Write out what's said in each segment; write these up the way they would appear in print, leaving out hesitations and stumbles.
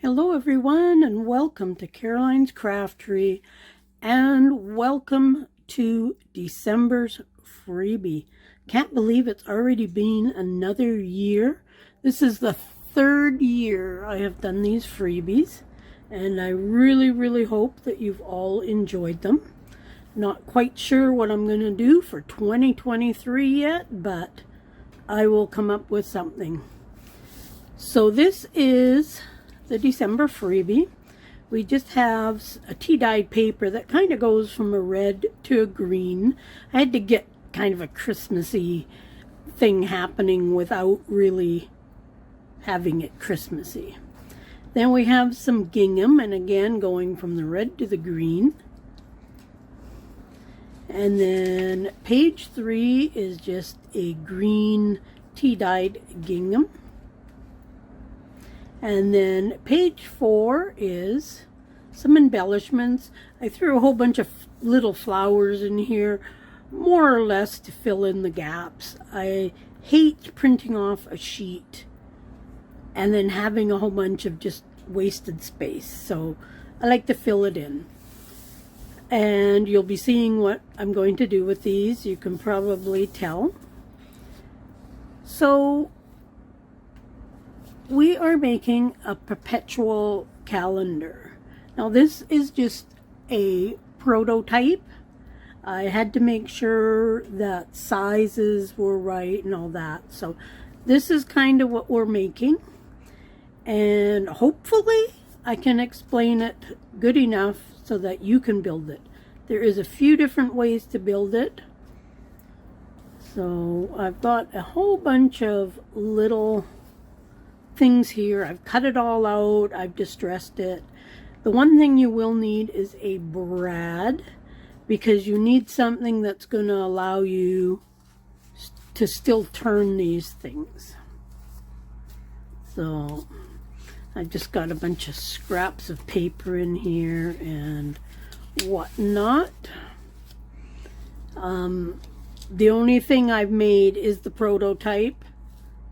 Hello everyone and welcome to Caroline's Craftery and welcome to December's freebie. Can't believe it's already been another year. This is the third year I have done these freebies and I really hope that you've all enjoyed them. Not quite sure what I'm going to do for 2023 yet, but I will come up with something. So this is the December freebie. We just have a tea-dyed paper that kind of goes from a red to a green. I had to get kind of a Christmassy thing happening without really having it Christmassy. Then we have some gingham, and again going from the red to the green. And then page 3 is just a green tea-dyed gingham. And then page 4 is some embellishments. I threw a whole bunch of little flowers in here, more or less to fill in the gaps. I hate printing off a sheet and then having a whole bunch of just wasted space. So I like to fill it in. And you'll be seeing what I'm going to do with these. You can probably tell. So we are making a perpetual calendar. Now this is just a prototype. I had to make sure that sizes were right and all that. So this is kind of what we're making. And hopefully I can explain it good enough so that you can build it. There is a few different ways to build it. So I've got a whole bunch of little things here. I've cut it all out. I've distressed it. The one thing you will need is a brad, because you need something that's going to allow you to still turn these things. So I've just got a bunch of scraps of paper in here and whatnot. The only thing I've made is the prototype.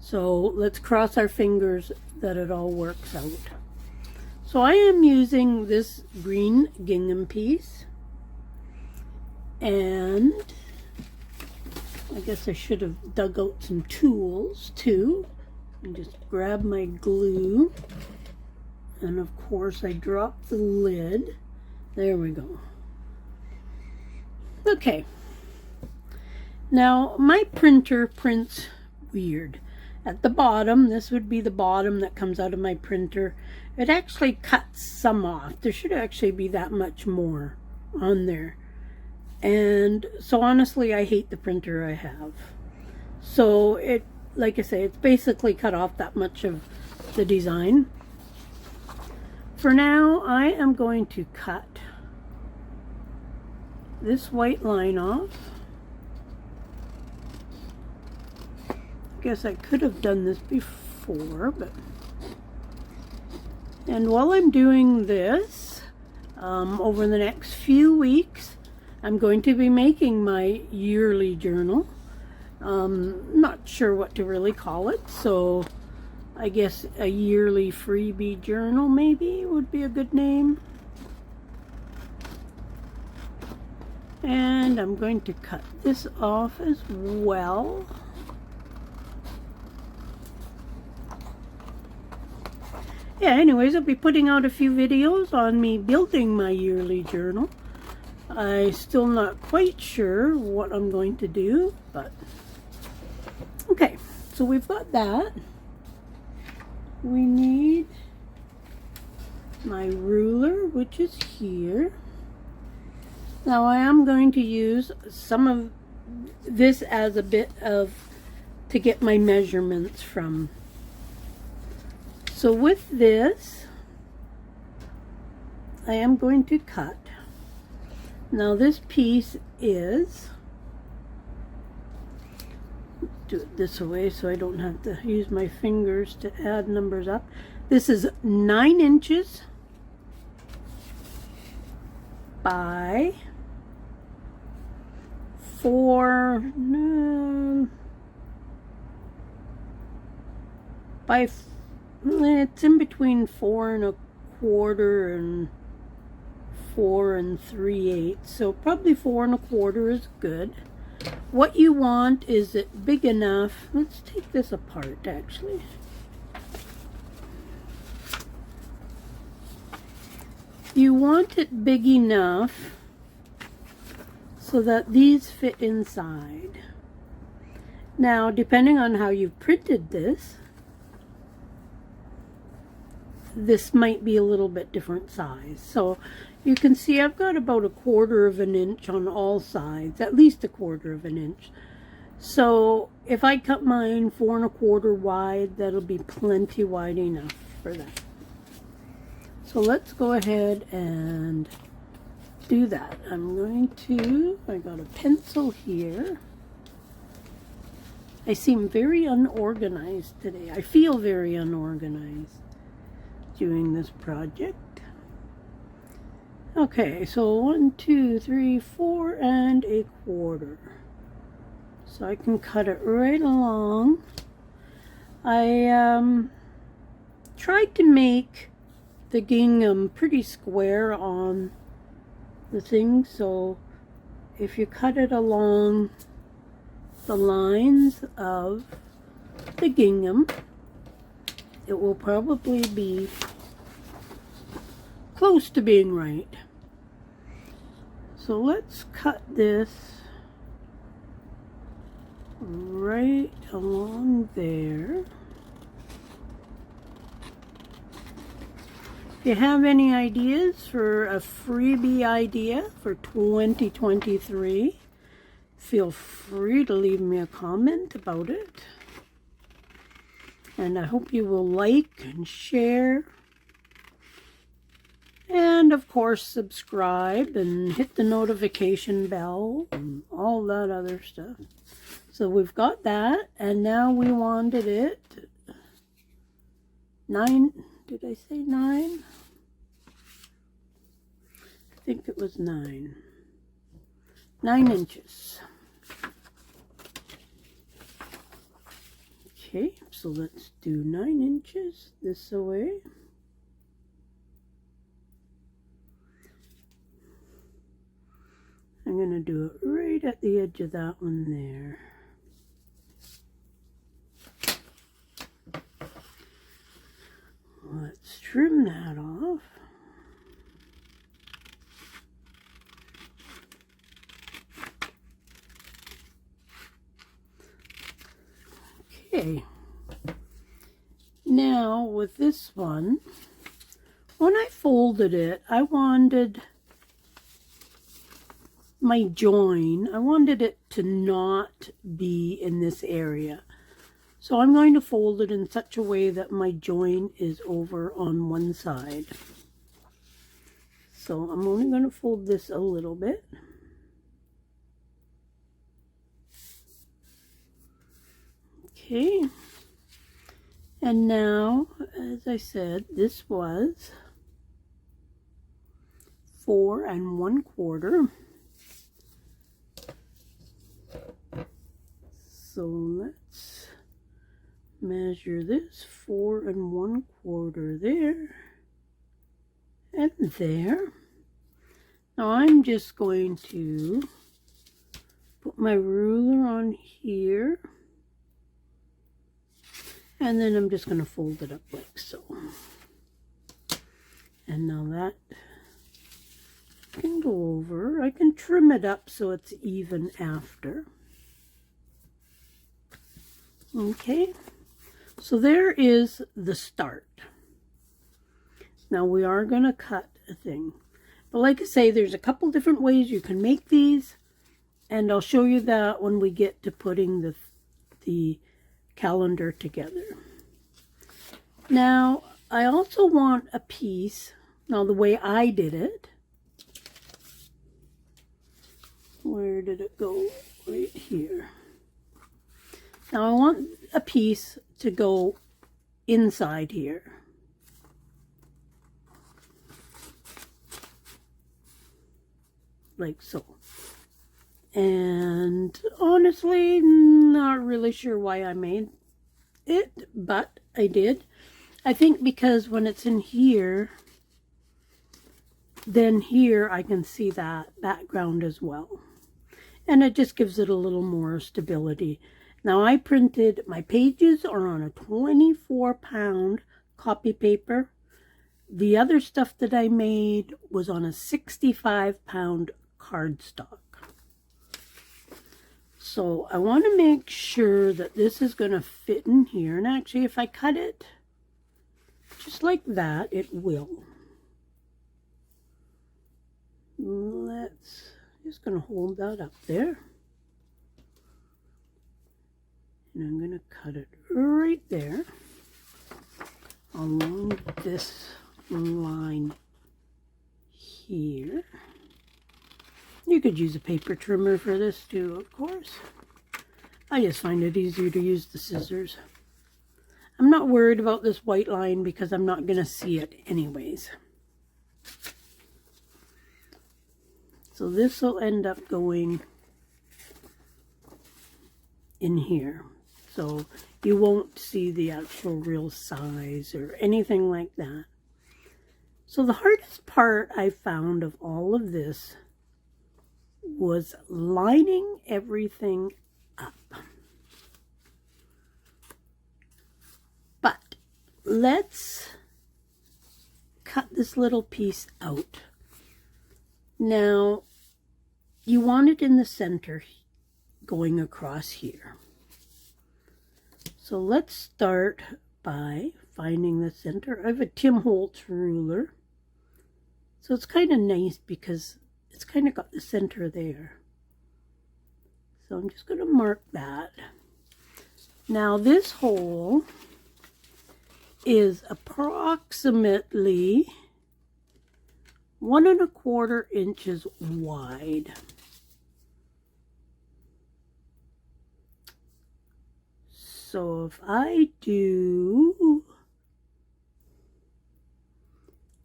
So let's cross our fingers that it all works out. So I am using this green gingham piece. And I guess I should have dug out some tools too. And just grab my glue. And of course I dropped the lid. There we go. Okay. Now my printer prints weird. At the bottom, this would be the bottom that comes out of my printer. It actually cuts some off. There should actually be that much more on there. And so honestly, I hate the printer I have. So it, like I say, it's basically cut off that much of the design. For now, I am going to cut this white line off. Guess I could have done this before, but and while I'm doing this, over the next few weeks, I'm going to be making my yearly journal. Not sure what to really call it, so I guess a yearly freebie journal maybe would be a good name. And I'm going to cut this off as well. Yeah, anyways, I'll be putting out a few videos on me building my yearly journal. I'm still not quite sure what I'm going to do, but okay, so we've got that. We need my ruler, which is here. Now I am going to use some of this as a bit of, to get my measurements from. So with this, I am going to cut. Now this piece is, do it this way so I don't have to use my fingers to add numbers up. This is 9 inches by 4 by It's in between 4 1/4 and 4 3/8, so probably 4 1/4 is good. What you want is it big enough. Let's take this apart actually. You want it big enough so that these fit inside. Now, depending on how you've printed this might be a little bit different size. So you can see I've got about 1/4 of an inch on all sides, at least 1/4 of an inch. So if I cut mine 4 1/4 wide, that'll be plenty wide enough for that. So let's go ahead and do that. I got a pencil here. I seem very unorganized today. I feel very unorganized doing this project. Okay, so 1, 2, 3, 4 1/4. So I can cut it right along. I tried to make the gingham pretty square on the thing, so if you cut it along the lines of the gingham, it will probably be close to being right. So let's cut this right along there. If you have any ideas for a freebie idea for 2023, feel free to leave me a comment about it. And I hope you will like and share. And of course, subscribe and hit the notification bell and all that other stuff. So we've got that, and now we wanted it 9. Did I say 9? I think it was 9. 9 inches. Okay, so let's do 9 inches this way. I'm going to do it right at the edge of that one there. Let's trim that off. Okay. Now with this one, when I folded it, I wanted my join, I wanted it to not be in this area. So I'm going to fold it in such a way that my join is over on one side. So I'm only going to fold this a little bit. Okay. And now, as I said, this was 4 1/4. So let's measure this 4 1/4 there and there. Now I'm just going to put my ruler on here, and then I'm just going to fold it up like so. And now that can go over. I can trim it up so it's even after. Okay, so there is the start. Now we are going to cut a thing. But like I say, there's a couple different ways you can make these, and I'll show you that when we get to putting the calendar together. Now, I also want a piece. Now, the way I did it, where did it go? Right here. Now, I want a piece to go inside here. Like so. And honestly, not really sure why I made it, but I did. I think because when it's in here, then here I can see that background as well. And it just gives it a little more stability. Now I printed, my pages are on a 24-pound copy paper. The other stuff that I made was on a 65-pound cardstock. So I want to make sure that this is going to fit in here. And actually, if I cut it just like that, it will. Let's just going to hold that up there. And I'm going to cut it right there along this line here. You could use a paper trimmer for this too, of course. I just find it easier to use the scissors. I'm not worried about this white line because I'm not going to see it anyways. So this will end up going in here. So you won't see the actual real size or anything like that. So the hardest part I found of all of this was lining everything up. But let's cut this little piece out. Now, you want it in the center going across here. So let's start by finding the center. I have a Tim Holtz ruler. So it's kind of nice because it's kind of got the center there. So I'm just going to mark that. Now this hole is approximately 1 1/4 inches wide. So if I do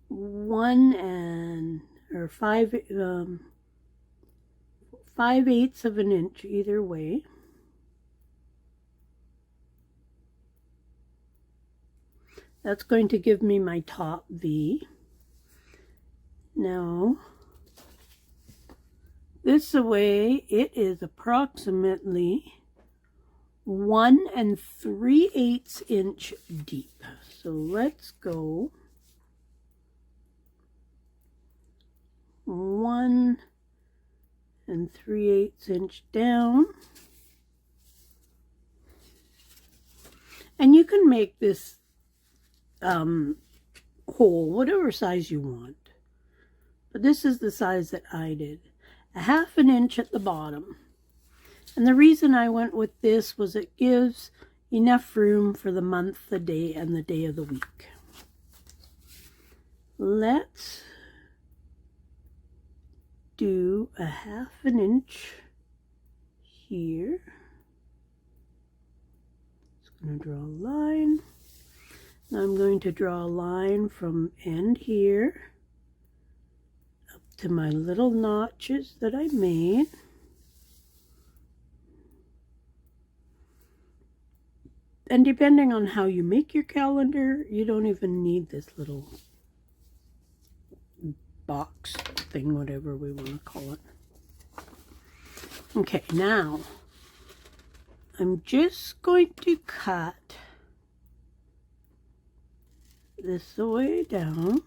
5/8 of an inch either way, that's going to give me my top V. Now this way it is approximately 1 3/8 inch deep. So let's go 1 3/8 inch down. And you can make this hole whatever size you want. But this is the size that I did. 1/2 inch at the bottom. And the reason I went with this was it gives enough room for the month, the day, and the day of the week. Let's do 1/2 inch here. Just going to draw a line. Now I'm going to draw a line from end here up to my little notches that I made. And depending on how you make your calendar, you don't even need this little box thing, whatever we want to call it. Okay, now I'm just going to cut this way down.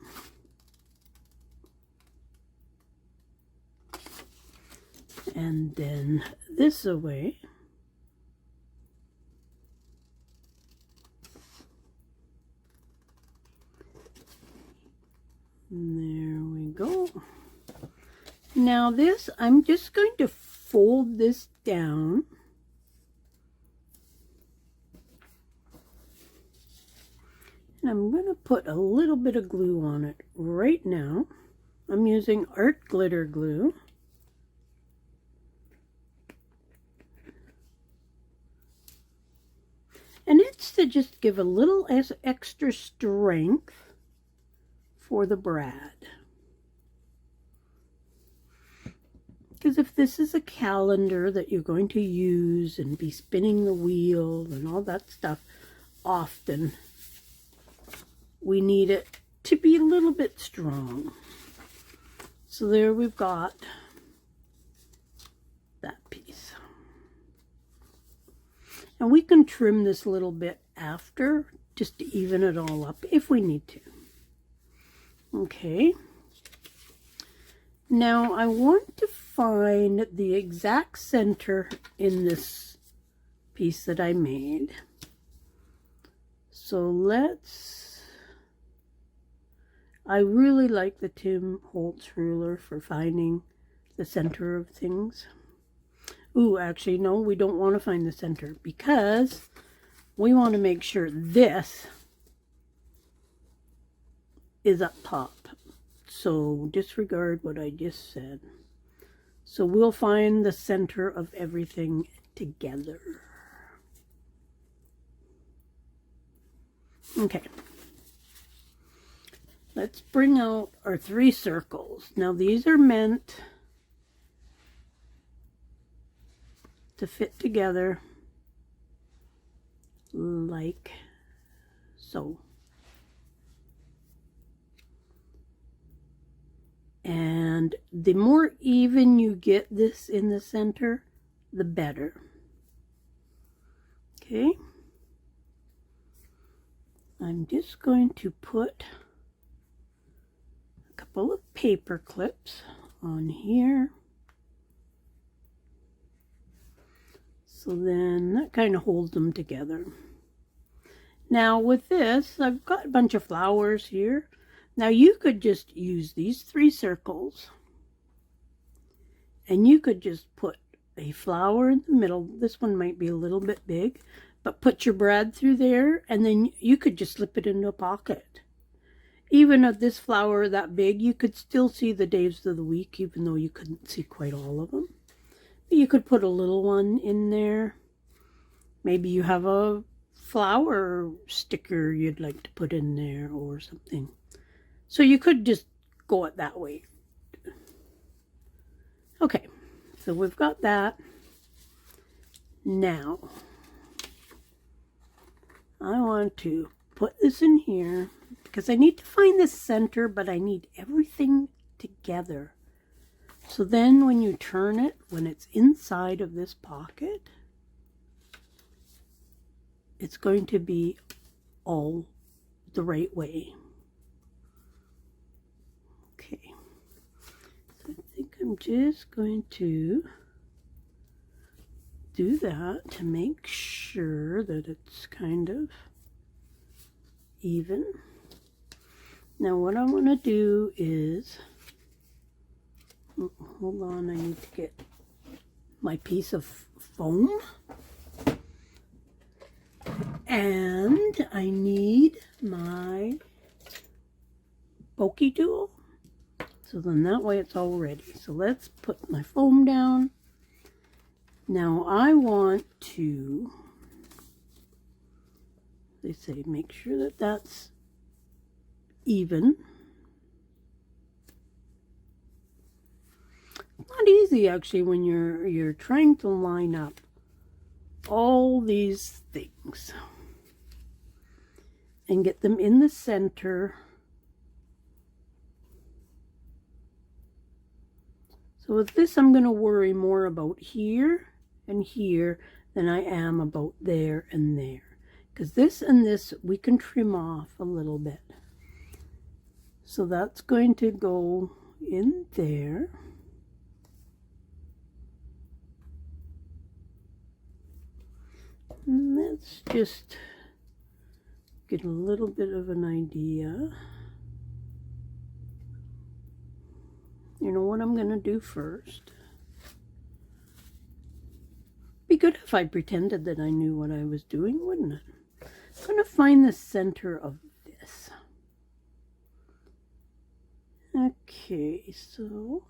And then this away. There we go. Now this, I'm just going to fold this down. And I'm going to put a little bit of glue on it right now. I'm using art glitter glue. And it's to just give a little extra strength for the brad. Because if this is a calendar that you're going to use and be spinning the wheel and all that stuff often, we need it to be a little bit strong. So there we've got that piece. And we can trim this a little bit after, just to even it all up if we need to. Okay. Now I want to find the exact center in this piece that I made. So I really like the Tim Holtz ruler for finding the center of things. Ooh, actually, no, we don't want to find the center because we want to make sure this is up top. So disregard what I just said. So we'll find the center of everything together. Okay. Let's bring out our 3 circles. Now these are meant to fit together like so. And the more even you get this in the center, the better. Okay. I'm just going to put a couple of paper clips on here. So then that kind of holds them together. Now with this, I've got a bunch of flowers here. Now you could just use these 3 circles and you could just put a flower in the middle. This one might be a little bit big, but put your brad through there and then you could just slip it into a pocket. Even if this flower that big, you could still see the days of the week, even though you couldn't see quite all of them. But you could put a little one in there. Maybe you have a flower sticker you'd like to put in there or something. So you could just go it that way. Okay, so we've got that. Now, I want to put this in here because I need to find the center, but I need everything together. So then when you turn it, when it's inside of this pocket, it's going to be all the right way. Okay, so I think I'm just going to do that to make sure that it's kind of even. Now what I want to do is, hold on, I need to get my piece of foam. And I need my pokey tool. So then that way it's all ready. So let's put my foam down. Now I want to, they say, make sure that that's even. Not easy actually when you're trying to line up all these things and get them in the center. So with this, I'm going to worry more about here and here than I am about there and there. Because this and this, we can trim off a little bit. So that's going to go in there. And let's just get a little bit of an idea. You know what I'm going to do first? Be good if I pretended that I knew what I was doing, wouldn't it? I'm going to find the center of this. Okay, so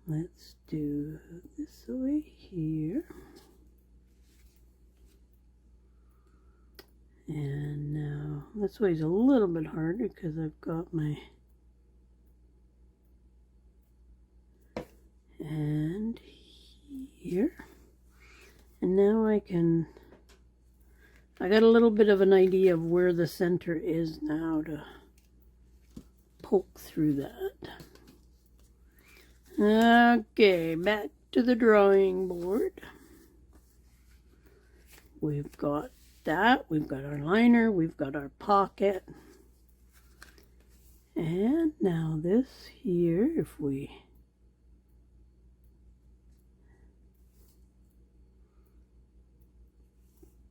let's do this away here. And now this way's a little bit harder because I've got my and here. And now I can I got a little bit of an idea of where the center is now to poke through that. Okay, back to the drawing board. We've got that, we've got our liner, we've got our pocket. And now this here, if we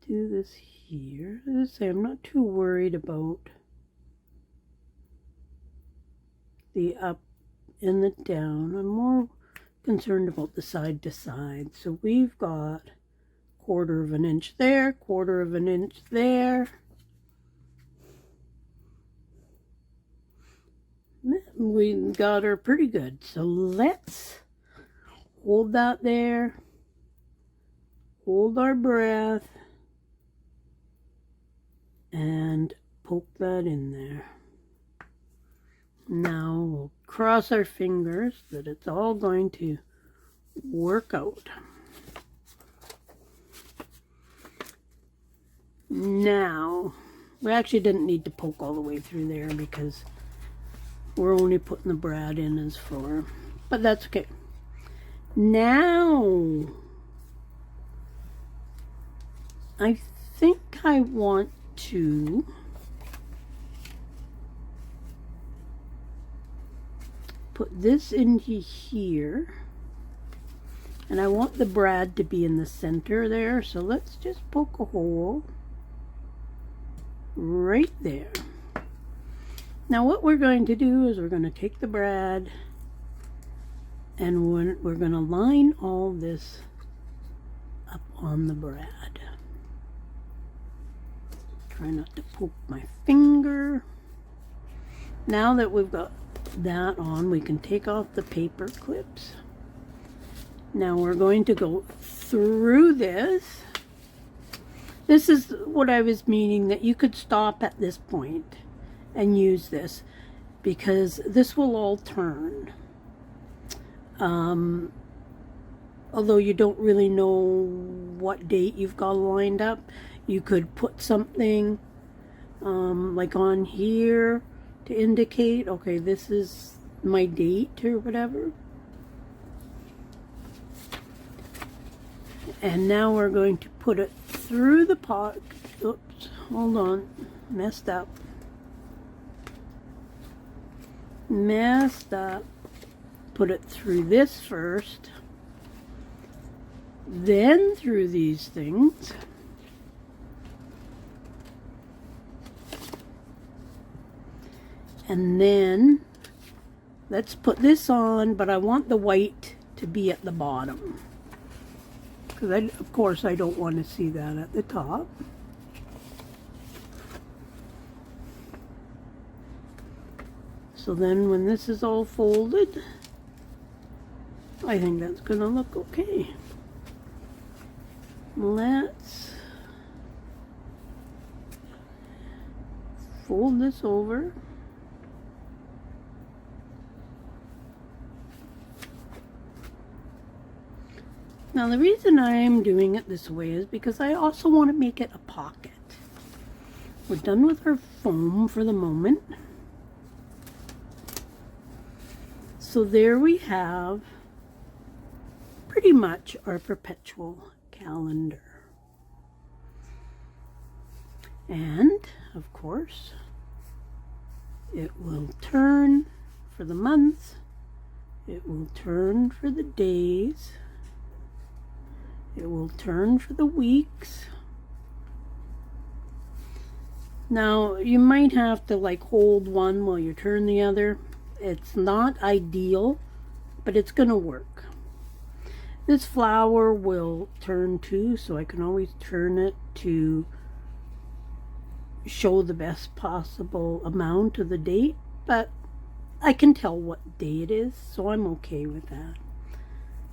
do this here, as I say, I'm not too worried about the up and the down. I'm more concerned about the side to side. So we've got 1/4 of an inch there, 1/4 of an inch there. We got her pretty good. So let's hold that there, hold our breath, and poke that in there. Now we'll cross our fingers that it's all going to work out. Now, we actually didn't need to poke all the way through there because we're only putting the brad in as for, but that's okay. Now, I think I want to put this into here, and I want the brad to be in the center there, so let's just poke a hole right there. Now what we're going to do is we're going to take the brad and we're going to line all this up on the brad. Try not to poke my finger. Now that we've got that on, we can take off the paper clips. Now we're going to go through this. This is what I was meaning, that you could stop at this point and use this because this will all turn. Although you don't really know what date you've got lined up, you could put something like on here to indicate, okay, this is my date or whatever. And now we're going to put it through the pot. Oops, hold on, messed up. Put it through this first, then through these things. And then let's put this on, but I want the white to be at the bottom, because of course I don't want to see that at the top. So then when this is all folded, I think that's going to look okay. Let's fold this over. Now the reason I'm doing it this way is because I also want to make it a pocket. We're done with our foam for the moment. So there we have pretty much our perpetual calendar. And of course, it will turn for the months, it will turn for the days, it will turn for the weeks. Now you might have to like hold one while you turn the other. It's not ideal, but it's gonna work. This flower will turn too, so I can always turn it to show the best possible amount of the date, but I can tell what day it is, so I'm okay with that.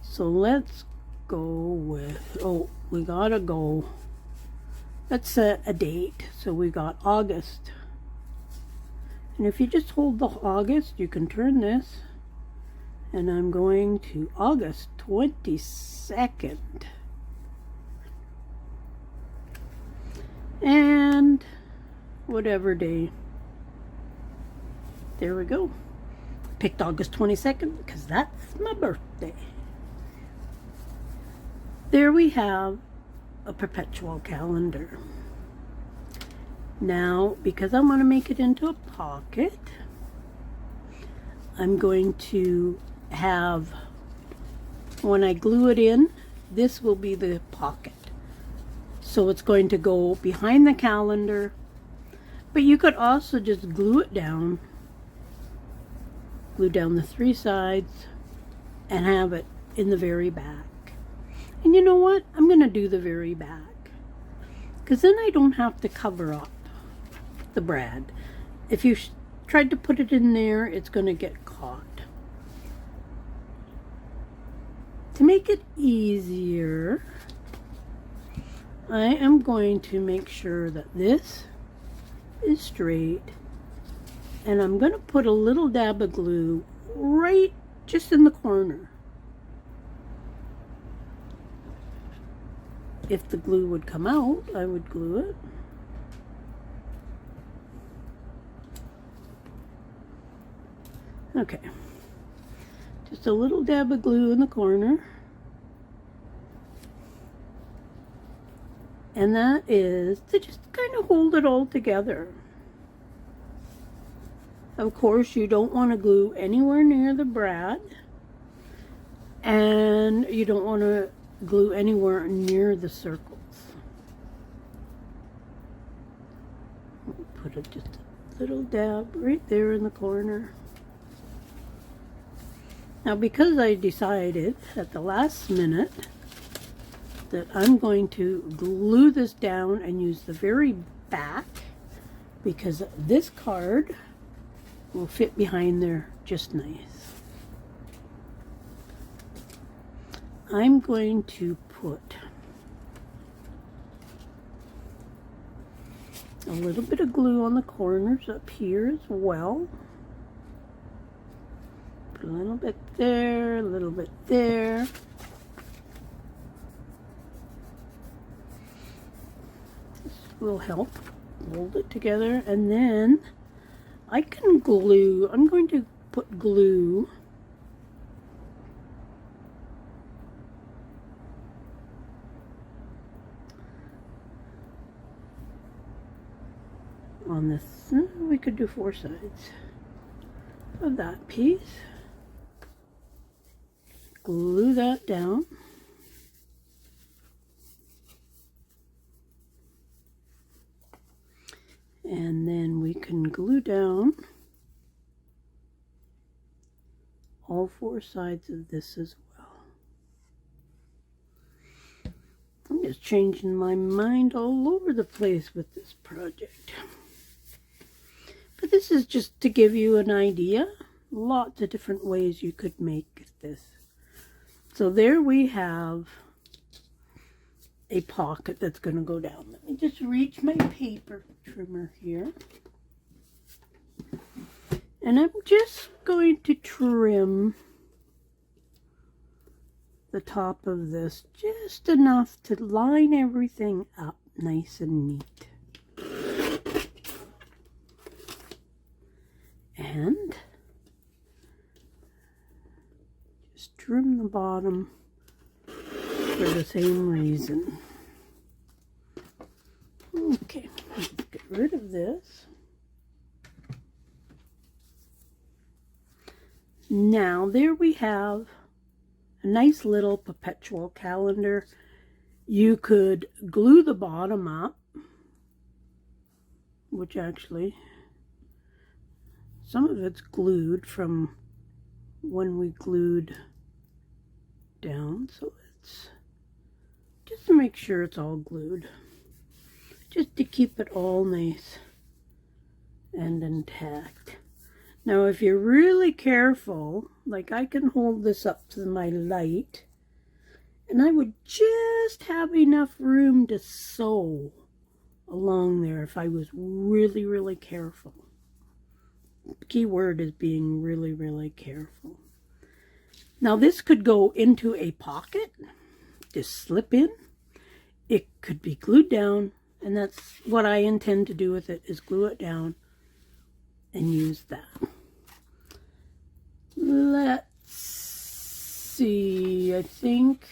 So let's go with, oh, we gotta go, let's set a date. So we got August. And if you just hold the August, you can turn this, and I'm going to August 22nd. and whatever day. There we go. Picked August 22nd because that's my birthday. There we have a perpetual calendar. Now, because I want to make it into a pocket, I'm going to have, when I glue it in, this will be the pocket. So it's going to go behind the calendar, but you could also just glue it down, glue down the 3 sides, and have it in the very back. And you know what? I'm going to do the very back, because then I don't have to cover up the brad. If you tried to put it in there, it's going to get caught. To make it easier, I am going to make sure that this is straight, and I'm going to put a little dab of glue right just in the corner. If the glue would come out, I would glue it. Okay, just a little dab of glue in the corner. And that is to just kind of hold it all together. Of course, you don't want to glue anywhere near the brad, and you don't want to glue anywhere near the circles. Put it just a little dab right there in the corner. Now, because I decided at the last minute that I'm going to glue this down and use the very back, because this card will fit behind there just nice. I'm going to put a little bit of glue on the corners up here as well. Put a little bit there, a little bit there. This will help hold it together, and then I can glue. I'm going to put glue on this. We could do 4 sides of that piece. Glue that down. And then we can glue down all 4 sides of this as well. I'm just changing my mind all over the place with this project. But this is just to give you an idea. Lots of different ways you could make this. So there we have a pocket that's going to go down. Let me just reach my paper trimmer here. And I'm just going to trim the top of this just enough to line everything up nice and neat. And just trim the bottom for the same reason. Okay, let's get rid of this. Now there we have a nice little perpetual calendar. You could glue the bottom up, which actually some of it's glued from when we glued down, so let's just to make sure it's all glued, just to keep it all nice and intact. Now if you're really careful, like I can hold this up to my light, and I would just have enough room to sew along there if I was really, really careful. The key word is being really, really careful. Now this could go into a pocket, just slip in. It could be glued down And that's what I intend to do with it, is glue it down and use that. Let's see, I think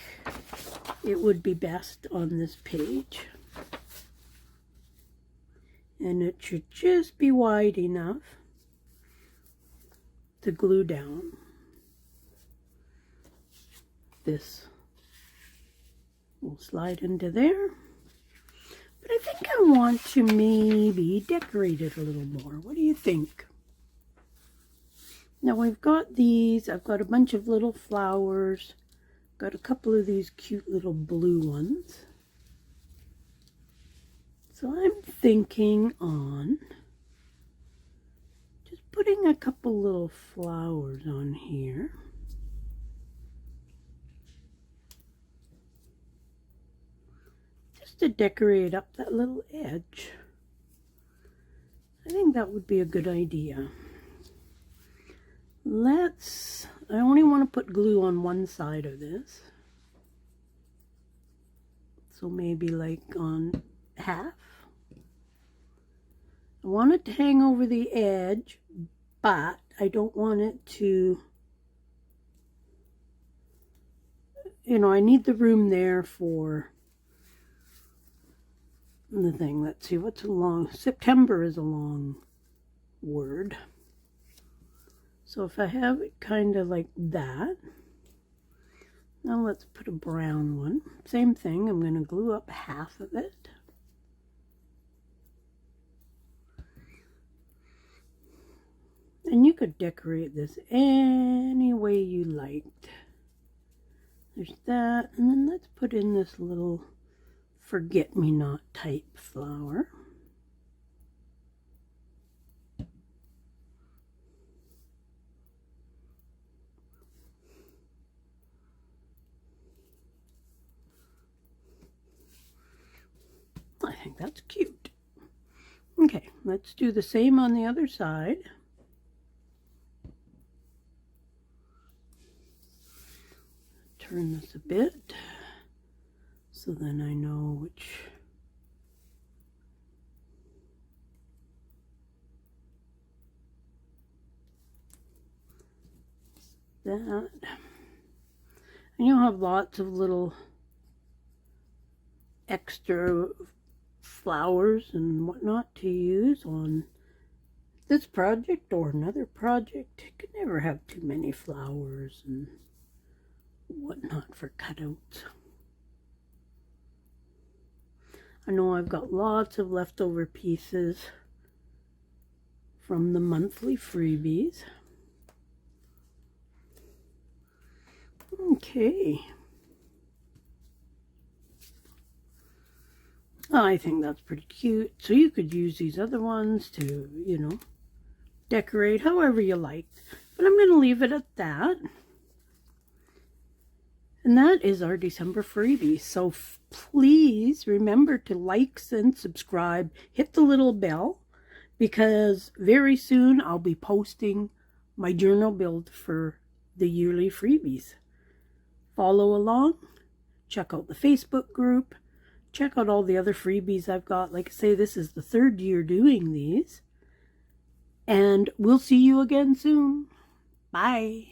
it would be best on this page. And it should just be wide enough to glue down. This will slide into there. But I think I want to maybe decorate it a little more. What do you think? Now we've got these. I've got a bunch of little flowers. Got a couple of these cute little blue ones. So I'm thinking on just putting a couple little flowers on here. Just to decorate up that little edge. I think that would be a good idea. I only want to put glue on one side of this. So maybe like on half. I want it to hang over the edge, but I don't want it to, you know, I need the room there for the thing. Let's see, what's a long, September is a long word. So if I have it kind of like that, now let's put a brown one. Same thing, I'm going to glue up half of it. And you could decorate this any way you liked. There's that, and then let's put in this little forget-me-not type flower. I think that's cute. Okay, let's do the same on the other side. Turn this a bit so then I know which that. And you'll have lots of little extra flowers and whatnot to use on this project or another project. You can never have too many flowers and whatnot for cutouts. I know I've got lots of leftover pieces from the monthly freebies. Okay. I think that's pretty cute. So you could use these other ones to, you know, decorate however you like. But I'm going to leave it at that. And that is our December freebie. So please remember to like and subscribe. Hit the little bell, because very soon I'll be posting my journal build for the yearly freebies. Follow along. Check out the Facebook group. Check out all the other freebies I've got. Like I say, this is the 3rd year doing these. And we'll see you again soon. Bye.